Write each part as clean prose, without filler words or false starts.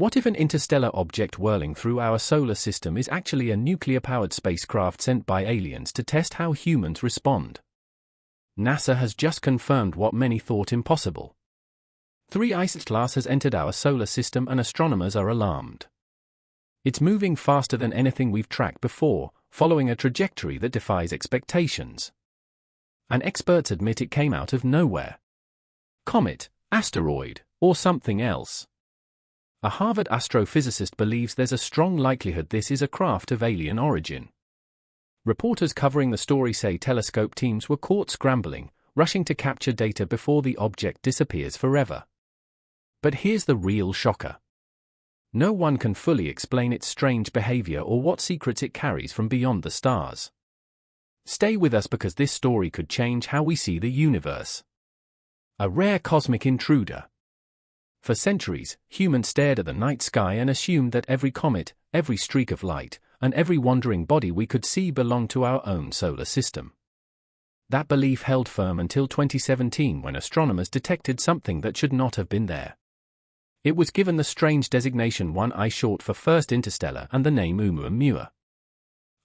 What if an interstellar object whirling through our solar system is actually a nuclear-powered spacecraft sent by aliens to test how humans respond? NASA has just confirmed what many thought impossible. 3 ICE class has entered our solar system and astronomers are alarmed. It's moving faster than anything we've tracked before, following a trajectory that defies expectations. And experts admit it came out of nowhere. Comet, asteroid, or something else. A Harvard astrophysicist believes there's a strong likelihood this is a craft of alien origin. Reporters covering the story say telescope teams were caught scrambling, rushing to capture data before the object disappears forever. But here's the real shocker. No one can fully explain its strange behavior or what secrets it carries from beyond the stars. Stay with us because this story could change how we see the universe. A rare cosmic intruder. For centuries, humans stared at the night sky and assumed that every comet, every streak of light, and every wandering body we could see belonged to our own solar system. That belief held firm until 2017 when astronomers detected something that should not have been there. It was given the strange designation 1I, short for First Interstellar, and the name Oumuamua.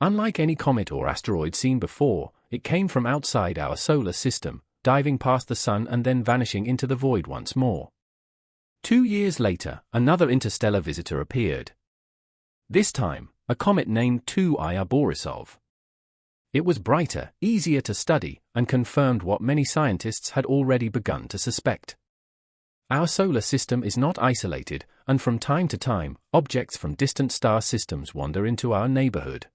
Unlike any comet or asteroid seen before, it came from outside our solar system, diving past the Sun and then vanishing into the void once more. 2 years later, another interstellar visitor appeared. This time, a comet named 2I Borisov. It was brighter, easier to study, and confirmed what many scientists had already begun to suspect. Our solar system is not isolated, and from time to time, objects from distant star systems wander into our neighborhood.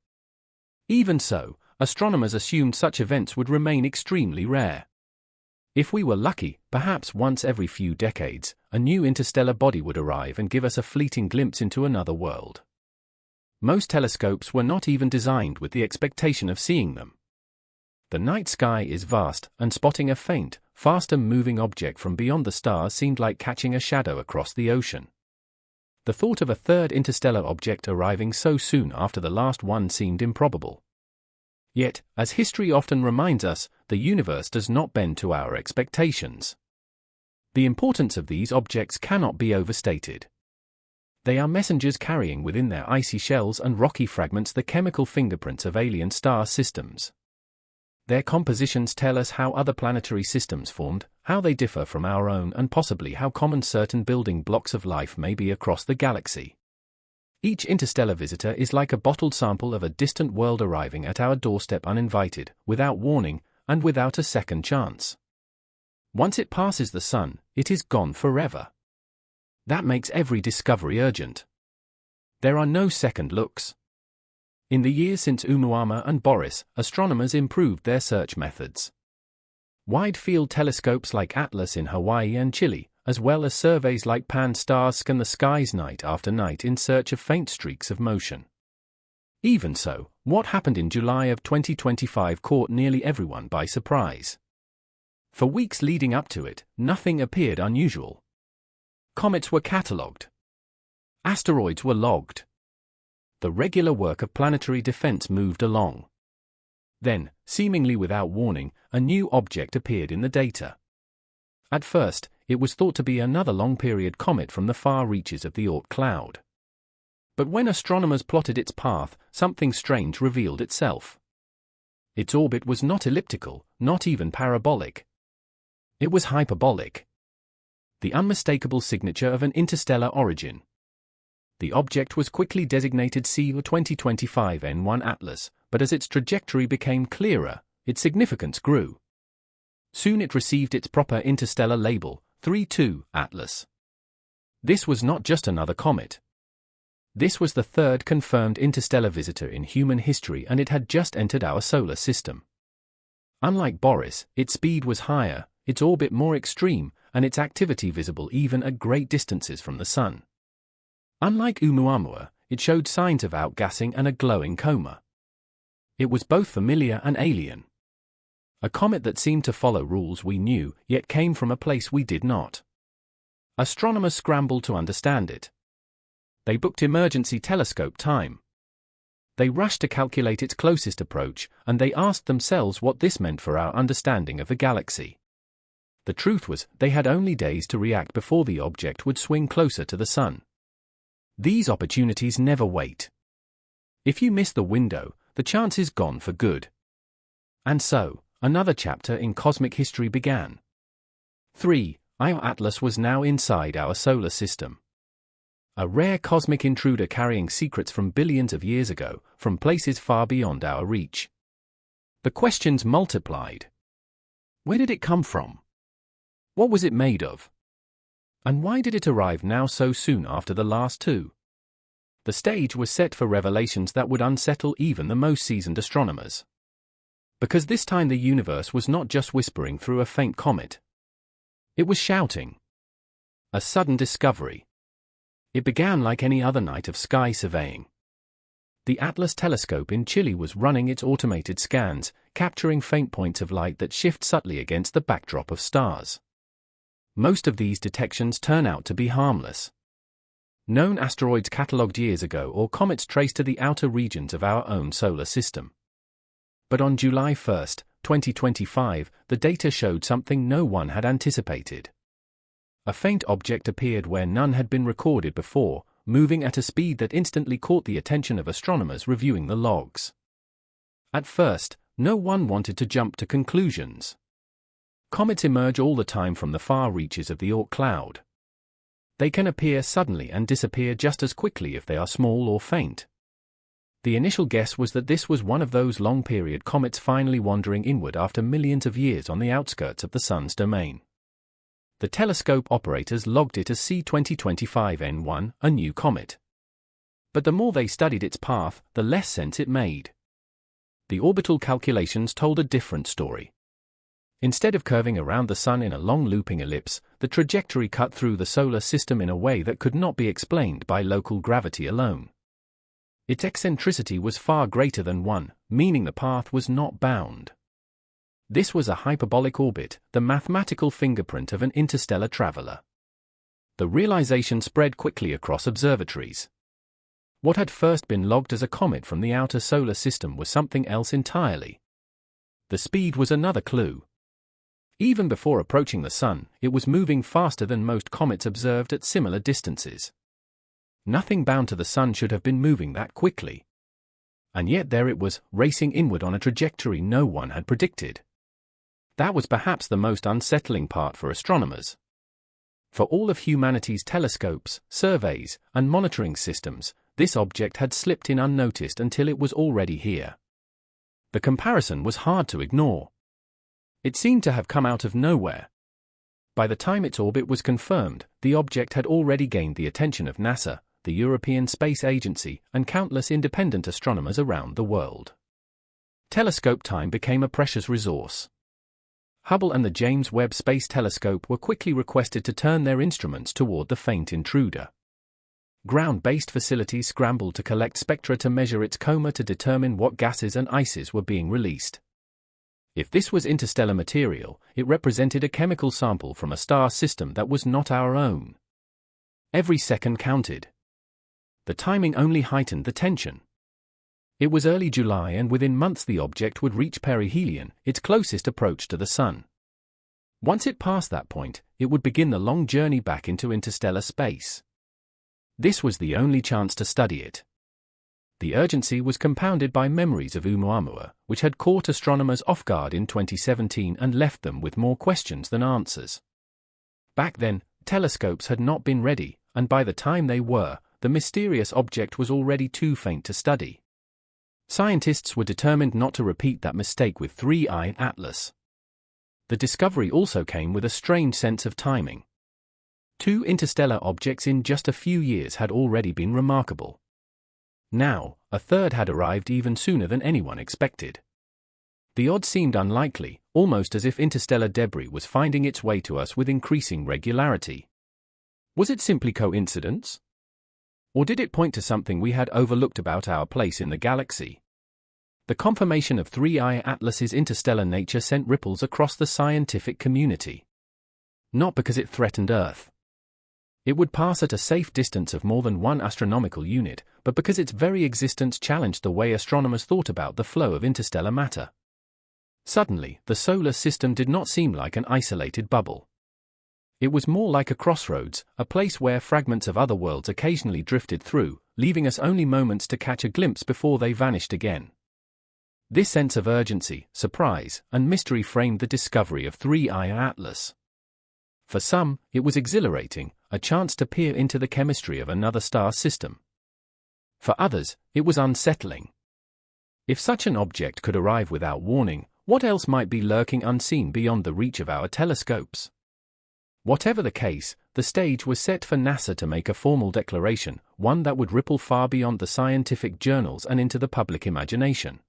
Even so, astronomers assumed such events would remain extremely rare. If we were lucky, perhaps once every few decades, a new interstellar body would arrive and give us a fleeting glimpse into another world. Most telescopes were not even designed with the expectation of seeing them. The night sky is vast, and spotting a faint, faster-moving object from beyond the stars seemed like catching a shadow across the ocean. The thought of a third interstellar object arriving so soon after the last one seemed improbable. Yet, as history often reminds us, the universe does not bend to our expectations. The importance of these objects cannot be overstated. They are messengers carrying within their icy shells and rocky fragments the chemical fingerprints of alien star systems. Their compositions tell us how other planetary systems formed, how they differ from our own, and possibly how common certain building blocks of life may be across the galaxy. Each interstellar visitor is like a bottled sample of a distant world arriving at our doorstep uninvited, without warning, and without a second chance. Once it passes the Sun, it is gone forever. That makes every discovery urgent. There are no second looks. In the years since Oumuamua and Boris, astronomers improved their search methods. Wide-field telescopes like Atlas in Hawaii and Chile, as well as surveys like Pan-STARRS, scan the skies night after night in search of faint streaks of motion. Even so, what happened in July of 2025 caught nearly everyone by surprise. For weeks leading up to it, nothing appeared unusual. Comets were catalogued. Asteroids were logged. The regular work of planetary defense moved along. Then, seemingly without warning, a new object appeared in the data. At first, it was thought to be another long-period comet from the far reaches of the Oort cloud. But when astronomers plotted its path, something strange revealed itself. Its orbit was not elliptical, not even parabolic. It was hyperbolic. The unmistakable signature of an interstellar origin. The object was quickly designated CO 2025 N1 Atlas, but as its trajectory became clearer, its significance grew. Soon it received its proper interstellar label, 32 Atlas. This was not just another comet. This was the third confirmed interstellar visitor in human history, and it had just entered our solar system. Unlike Boris, its speed was higher, its orbit more extreme, and its activity visible even at great distances from the Sun. Unlike Oumuamua, it showed signs of outgassing and a glowing coma. It was both familiar and alien. A comet that seemed to follow rules we knew, yet came from a place we did not. Astronomers scrambled to understand it. They booked emergency telescope time. They rushed to calculate its closest approach, and they asked themselves what this meant for our understanding of the galaxy. The truth was, they had only days to react before the object would swing closer to the Sun. These opportunities never wait. If you miss the window, the chance is gone for good. And so, another chapter in cosmic history began. 3. Our Atlas was now inside our solar system. A rare cosmic intruder carrying secrets from billions of years ago, from places far beyond our reach. The questions multiplied. Where did it come from? What was it made of? And why did it arrive now so soon after the last two? The stage was set for revelations that would unsettle even the most seasoned astronomers. Because this time the universe was not just whispering through a faint comet. It was shouting. A sudden discovery. It began like any other night of sky surveying. The Atlas telescope in Chile was running its automated scans, capturing faint points of light that shift subtly against the backdrop of stars. Most of these detections turn out to be harmless. Known asteroids catalogued years ago or comets traced to the outer regions of our own solar system. But on July 1, 2025, the data showed something no one had anticipated. A faint object appeared where none had been recorded before, moving at a speed that instantly caught the attention of astronomers reviewing the logs. At first, no one wanted to jump to conclusions. Comets emerge all the time from the far reaches of the Oort cloud. They can appear suddenly and disappear just as quickly if they are small or faint. The initial guess was that this was one of those long-period comets finally wandering inward after millions of years on the outskirts of the Sun's domain. The telescope operators logged it as C2025N1, a new comet. But the more they studied its path, the less sense it made. The orbital calculations told a different story. Instead of curving around the Sun in a long looping ellipse, the trajectory cut through the solar system in a way that could not be explained by local gravity alone. Its eccentricity was far greater than 1, meaning the path was not bound. This was a hyperbolic orbit, the mathematical fingerprint of an interstellar traveler. The realization spread quickly across observatories. What had first been logged as a comet from the outer solar system was something else entirely. The speed was another clue. Even before approaching the Sun, it was moving faster than most comets observed at similar distances. Nothing bound to the Sun should have been moving that quickly. And yet there it was, racing inward on a trajectory no one had predicted. That was perhaps the most unsettling part for astronomers. For all of humanity's telescopes, surveys, and monitoring systems, this object had slipped in unnoticed until it was already here. The comparison was hard to ignore. It seemed to have come out of nowhere. By the time its orbit was confirmed, the object had already gained the attention of NASA, the European Space Agency, and countless independent astronomers around the world. Telescope time became a precious resource. Hubble and the James Webb Space Telescope were quickly requested to turn their instruments toward the faint intruder. Ground-based facilities scrambled to collect spectra to measure its coma to determine what gases and ices were being released. If this was interstellar material, it represented a chemical sample from a star system that was not our own. Every second counted. The timing only heightened the tension. It was early July and within months the object would reach perihelion, its closest approach to the Sun. Once it passed that point, it would begin the long journey back into interstellar space. This was the only chance to study it. The urgency was compounded by memories of Oumuamua, which had caught astronomers off guard in 2017 and left them with more questions than answers. Back then, telescopes had not been ready, and by the time they were, the mysterious object was already too faint to study. Scientists were determined not to repeat that mistake with 3I Atlas. The discovery also came with a strange sense of timing. 2 interstellar objects in just a few years had already been remarkable. Now, a third had arrived even sooner than anyone expected. The odds seemed unlikely, almost as if interstellar debris was finding its way to us with increasing regularity. Was it simply coincidence? Or did it point to something we had overlooked about our place in the galaxy? The confirmation of 3I Atlas's interstellar nature sent ripples across the scientific community. Not because it threatened Earth. It would pass at a safe distance of more than 1 astronomical unit, but because its very existence challenged the way astronomers thought about the flow of interstellar matter. Suddenly, the solar system did not seem like an isolated bubble. It was more like a crossroads, a place where fragments of other worlds occasionally drifted through, leaving us only moments to catch a glimpse before they vanished again. This sense of urgency, surprise, and mystery framed the discovery of 3I Atlas. For some, it was exhilarating, a chance to peer into the chemistry of another star system. For others, it was unsettling. If such an object could arrive without warning, what else might be lurking unseen beyond the reach of our telescopes? Whatever the case, the stage was set for NASA to make a formal declaration, one that would ripple far beyond the scientific journals and into the public imagination.